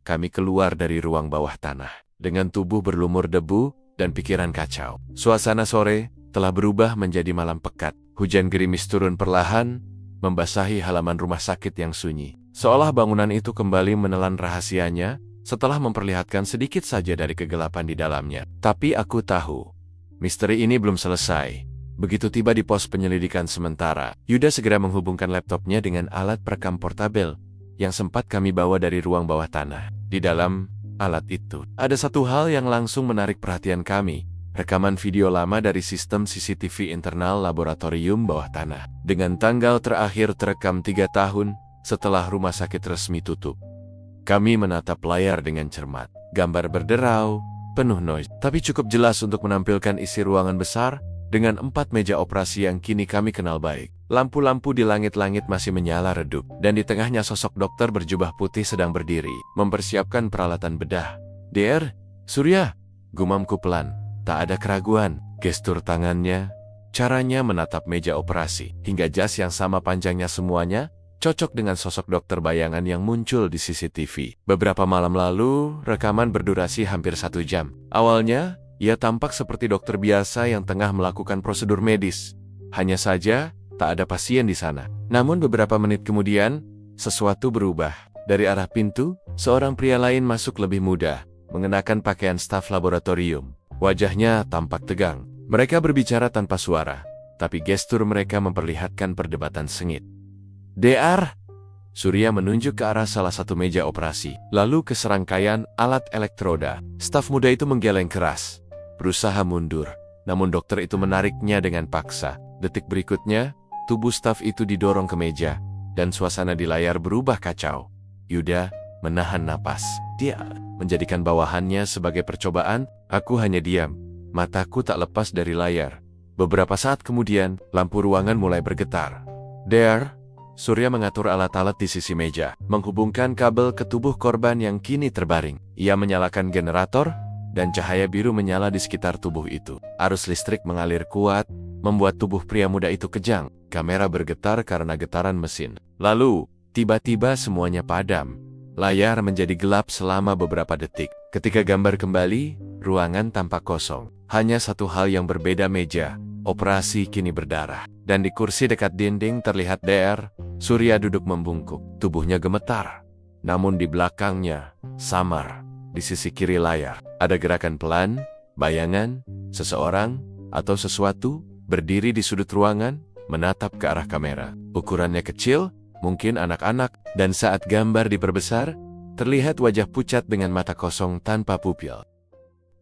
Kami keluar dari ruang bawah tanah, dengan tubuh berlumur debu dan pikiran kacau. Suasana sore telah berubah menjadi malam pekat. Hujan gerimis turun perlahan, membasahi halaman rumah sakit yang sunyi. Seolah bangunan itu kembali menelan rahasianya, setelah memperlihatkan sedikit saja dari kegelapan di dalamnya. Tapi aku tahu, misteri ini belum selesai. Begitu tiba di pos penyelidikan sementara, Yuda segera menghubungkan laptopnya dengan alat perekam portabel yang sempat kami bawa dari ruang bawah tanah. Di dalam alat itu, ada satu hal yang langsung menarik perhatian kami. Rekaman video lama dari sistem CCTV internal laboratorium bawah tanah. Dengan tanggal terakhir terekam 3 tahun setelah rumah sakit resmi tutup. Kami menatap layar dengan cermat. Gambar berderau, penuh noise, tapi cukup jelas untuk menampilkan isi ruangan besar dengan 4 meja operasi yang kini kami kenal baik. Lampu-lampu di langit-langit masih menyala redup, dan di tengahnya sosok dokter berjubah putih sedang berdiri, mempersiapkan peralatan bedah. "Dr. Surya," gumamku pelan. Tak ada keraguan, gestur tangannya, caranya menatap meja operasi, hingga jas yang sama panjangnya semuanya, cocok dengan sosok dokter bayangan yang muncul di CCTV. Beberapa malam lalu, rekaman berdurasi hampir 1 jam. Awalnya, ia tampak seperti dokter biasa yang tengah melakukan prosedur medis. Hanya saja, tak ada pasien di sana. Namun beberapa menit kemudian, sesuatu berubah. Dari arah pintu, seorang pria lain masuk lebih muda, mengenakan pakaian staf laboratorium. Wajahnya tampak tegang. Mereka berbicara tanpa suara, tapi gestur mereka memperlihatkan perdebatan sengit. "DR!" Surya menunjuk ke arah salah satu meja operasi, lalu ke serangkaian alat elektroda. Staf muda itu menggeleng keras, berusaha mundur, namun dokter itu menariknya dengan paksa. Detik berikutnya, tubuh staf itu didorong ke meja, dan suasana di layar berubah kacau. Yuda menahan napas. Dia menjadikan bawahannya sebagai percobaan. Aku hanya diam. Mataku tak lepas dari layar. Beberapa saat kemudian, lampu ruangan mulai bergetar. "DR!" Surya mengatur alat-alat di sisi meja, menghubungkan kabel ke tubuh korban yang kini terbaring. Ia menyalakan generator, dan cahaya biru menyala di sekitar tubuh itu. Arus listrik mengalir kuat, membuat tubuh pria muda itu kejang. Kamera bergetar karena getaran mesin. Lalu, tiba-tiba semuanya padam. Layar menjadi gelap selama beberapa detik. Ketika gambar kembali, ruangan tampak kosong. Hanya satu hal yang berbeda, meja operasi kini berdarah. Dan di kursi dekat dinding terlihat DR. Surya duduk membungkuk. Tubuhnya gemetar. Namun di belakangnya, samar. Di sisi kiri layar, ada gerakan pelan, bayangan, seseorang, atau sesuatu, berdiri di sudut ruangan, menatap ke arah kamera. Ukurannya kecil, mungkin anak-anak, dan saat gambar diperbesar, terlihat wajah pucat dengan mata kosong tanpa pupil.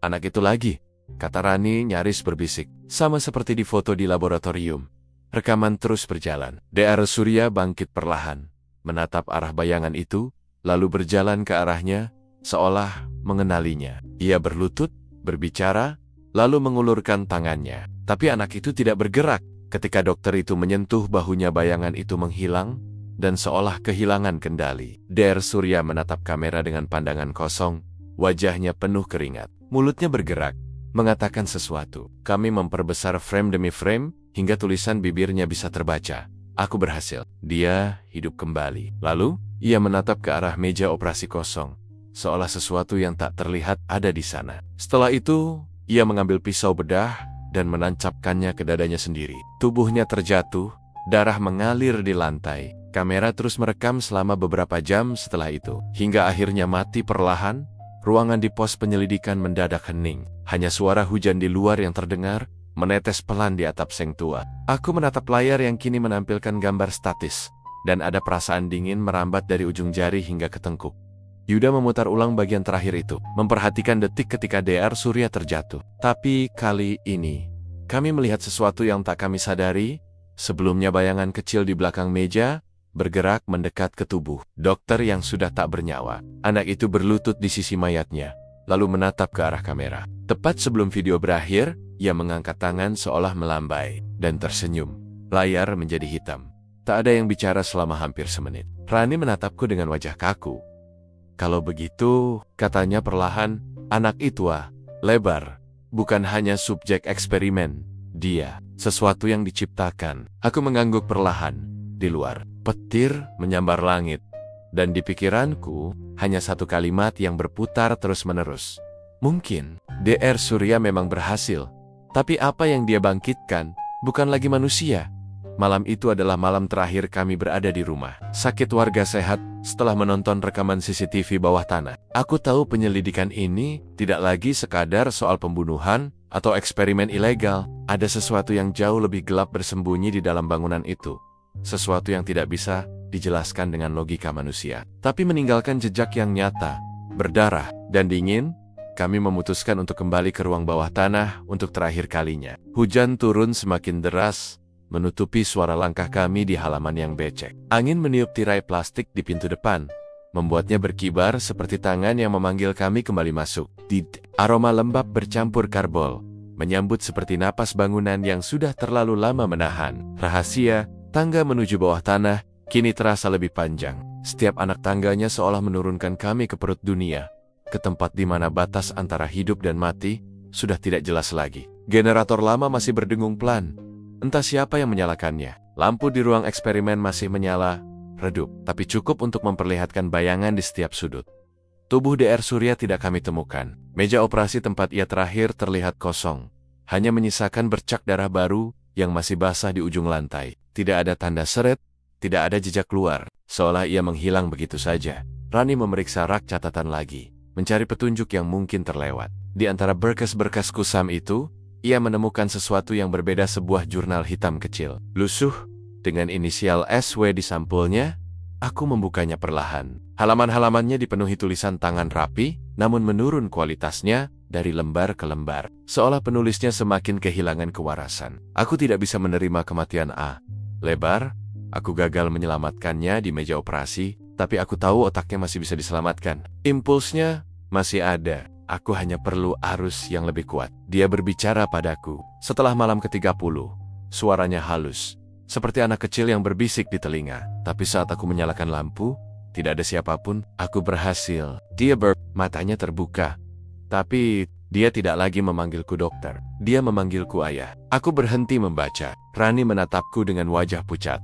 "Anak itu lagi," kata Rani nyaris berbisik, sama seperti di foto di laboratorium. Rekaman terus berjalan. DR Surya bangkit perlahan, menatap arah bayangan itu, lalu berjalan ke arahnya, seolah mengenalinya. Ia berlutut, berbicara, lalu mengulurkan tangannya. Tapi anak itu tidak bergerak. Ketika dokter itu menyentuh bahunya, bayangan itu menghilang, dan seolah kehilangan kendali. DR Surya menatap kamera dengan pandangan kosong, wajahnya penuh keringat. Mulutnya bergerak, mengatakan sesuatu. Kami memperbesar frame demi frame, hingga tulisan bibirnya bisa terbaca. "Aku berhasil." Dia hidup kembali. Lalu, ia menatap ke arah meja operasi kosong, seolah sesuatu yang tak terlihat ada di sana. Setelah itu, ia mengambil pisau bedah dan menancapkannya ke dadanya sendiri. Tubuhnya terjatuh, darah mengalir di lantai. Kamera terus merekam selama beberapa jam setelah itu, hingga akhirnya mati perlahan. Ruangan di pos penyelidikan mendadak hening. Hanya suara hujan di luar yang terdengar, menetes pelan di atap seng tua. Aku menatap layar yang kini menampilkan gambar statis, dan ada perasaan dingin merambat dari ujung jari hingga ke tengkuk. Yuda memutar ulang bagian terakhir itu, memperhatikan detik ketika DR Surya terjatuh. Tapi kali ini, kami melihat sesuatu yang tak kami sadari. Sebelumnya bayangan kecil di belakang meja bergerak mendekat ke tubuh dokter yang sudah tak bernyawa. Anak itu berlutut di sisi mayatnya, lalu menatap ke arah kamera. Tepat sebelum video berakhir, ia mengangkat tangan seolah melambai, dan tersenyum. Layar menjadi hitam. Tak ada yang bicara selama hampir semenit. Rani menatapku dengan wajah kaku. "Kalau begitu," katanya perlahan, "anak itu lebar. Bukan hanya subjek eksperimen. Dia, sesuatu yang diciptakan." Aku mengangguk perlahan. Di luar, petir menyambar langit. Dan di pikiranku, hanya satu kalimat yang berputar terus-menerus. Mungkin, DR Surya memang berhasil. Tapi apa yang dia bangkitkan, bukan lagi manusia. Malam itu adalah malam terakhir kami berada di rumah sakit warga sehat setelah menonton rekaman CCTV bawah tanah. Aku tahu penyelidikan ini tidak lagi sekadar soal pembunuhan atau eksperimen ilegal. Ada sesuatu yang jauh lebih gelap bersembunyi di dalam bangunan itu. Sesuatu yang tidak bisa dijelaskan dengan logika manusia, tapi meninggalkan jejak yang nyata, berdarah, dan dingin. Kami memutuskan untuk kembali ke ruang bawah tanah untuk terakhir kalinya. Hujan turun semakin deras, menutupi suara langkah kami di halaman yang becek. Angin meniup tirai plastik di pintu depan, membuatnya berkibar seperti tangan yang memanggil kami kembali masuk. Aroma lembab bercampur karbol, menyambut seperti napas bangunan yang sudah terlalu lama menahan. Rahasia, tangga menuju bawah tanah, kini terasa lebih panjang. Setiap anak tangganya seolah menurunkan kami ke perut dunia, ke tempat di mana batas antara hidup dan mati sudah tidak jelas lagi. Generator lama masih berdengung pelan. Entah siapa yang menyalakannya. Lampu di ruang eksperimen masih menyala, redup, tapi cukup untuk memperlihatkan bayangan di setiap sudut. Tubuh Dr. Surya tidak kami temukan. Meja operasi tempat ia terakhir terlihat kosong. Hanya menyisakan bercak darah baru yang masih basah di ujung lantai. Tidak ada tanda seret, tidak ada jejak keluar, seolah ia menghilang begitu saja. Rani memeriksa rak catatan lagi, mencari petunjuk yang mungkin terlewat. Di antara berkas-berkas kusam itu, ia menemukan sesuatu yang berbeda, sebuah jurnal hitam kecil. Lusuh, dengan inisial SW di sampulnya. Aku membukanya perlahan. Halaman-halamannya dipenuhi tulisan tangan rapi, namun menurun kualitasnya dari lembar ke lembar. Seolah penulisnya semakin kehilangan kewarasan. Aku tidak bisa menerima kematian A. Lebar, aku gagal menyelamatkannya di meja operasi, tapi aku tahu otaknya masih bisa diselamatkan. Impulsnya masih ada. Aku hanya perlu arus yang lebih kuat. Dia berbicara padaku. Setelah malam ke-30, suaranya halus, seperti anak kecil yang berbisik di telinga. Tapi saat aku menyalakan lampu, tidak ada siapapun. Aku berhasil. Dia matanya terbuka. Tapi dia tidak lagi memanggilku dokter. Dia memanggilku ayah. Aku berhenti membaca. Rani menatapku dengan wajah pucat.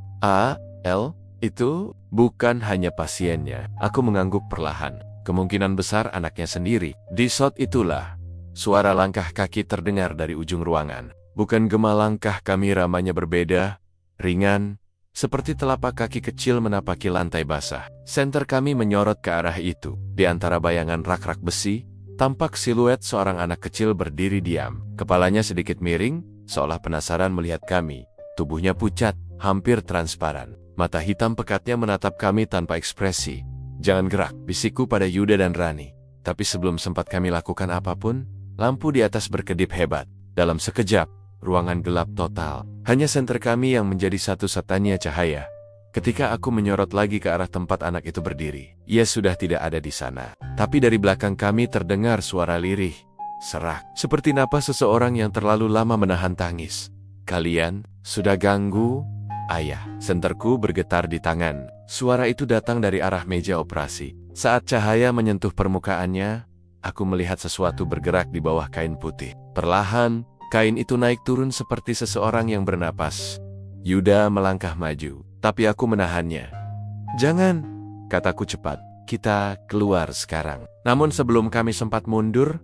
L, itu bukan hanya pasiennya. Aku mengangguk perlahan. Kemungkinan besar anaknya sendiri. Di saat itulah, suara langkah kaki terdengar dari ujung ruangan. Bukan gema langkah kami, ramanya berbeda, ringan, seperti telapak kaki kecil menapaki lantai basah. Senter kami menyorot ke arah itu. Di antara bayangan rak-rak besi, tampak siluet seorang anak kecil berdiri diam. Kepalanya sedikit miring, seolah penasaran melihat kami. Tubuhnya pucat, hampir transparan. Mata hitam pekatnya menatap kami tanpa ekspresi. Jangan gerak, bisikku pada Yuda dan Rani. Tapi sebelum sempat kami lakukan apapun, lampu di atas berkedip hebat. Dalam sekejap, ruangan gelap total. Hanya senter kami yang menjadi satu-satunya cahaya. Ketika aku menyorot lagi ke arah tempat anak itu berdiri, ia sudah tidak ada di sana. Tapi dari belakang kami terdengar suara lirih, serak, seperti napas seseorang yang terlalu lama menahan tangis. Kalian sudah ganggu, ayah. Senterku bergetar di tangan. Suara itu datang dari arah meja operasi. Saat cahaya menyentuh permukaannya, aku melihat sesuatu bergerak di bawah kain putih. Perlahan, kain itu naik turun seperti seseorang yang bernapas. Yuda melangkah maju, tapi aku menahannya. Jangan, kataku cepat. Kita keluar sekarang. Namun sebelum kami sempat mundur,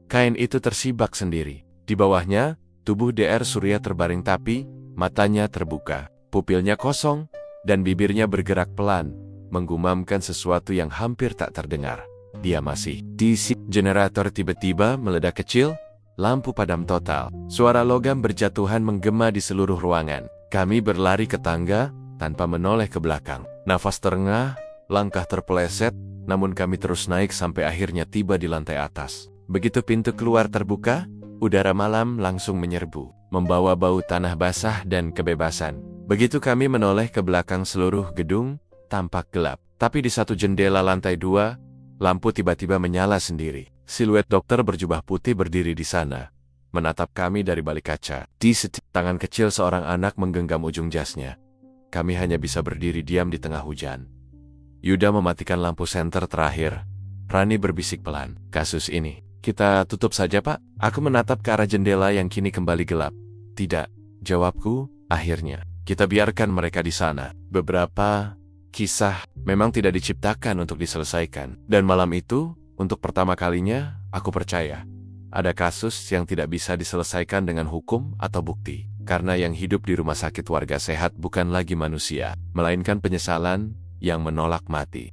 kain itu tersibak sendiri. Di bawahnya, tubuh Dr. Surya terbaring, tapi matanya terbuka. Pupilnya kosong, dan bibirnya bergerak pelan, menggumamkan sesuatu yang hampir tak terdengar. Dia masih diisi. Generator tiba-tiba meledak kecil, lampu padam total. Suara logam berjatuhan menggema di seluruh ruangan. Kami berlari ke tangga, tanpa menoleh ke belakang. Nafas terengah, langkah terpeleset, namun kami terus naik sampai akhirnya tiba di lantai atas. Begitu pintu keluar terbuka, udara malam langsung menyerbu, membawa bau tanah basah dan kebebasan. Begitu kami menoleh ke belakang, seluruh gedung tampak gelap. Tapi di satu jendela lantai 2, lampu tiba-tiba menyala sendiri. Siluet dokter berjubah putih berdiri di sana, menatap kami dari balik kaca. Di tangan kecil seorang anak menggenggam ujung jasnya. Kami hanya bisa berdiri diam di tengah hujan. Yuda mematikan lampu senter terakhir. Rani berbisik pelan. Kasus ini, kita tutup saja, Pak. Aku menatap ke arah jendela yang kini kembali gelap. Tidak, jawabku, akhirnya. Kita biarkan mereka di sana. Beberapa kisah memang tidak diciptakan untuk diselesaikan. Dan malam itu, untuk pertama kalinya, aku percaya. Ada kasus yang tidak bisa diselesaikan dengan hukum atau bukti. Karena yang hidup di rumah sakit warga sehat bukan lagi manusia, melainkan penyesalan yang menolak mati.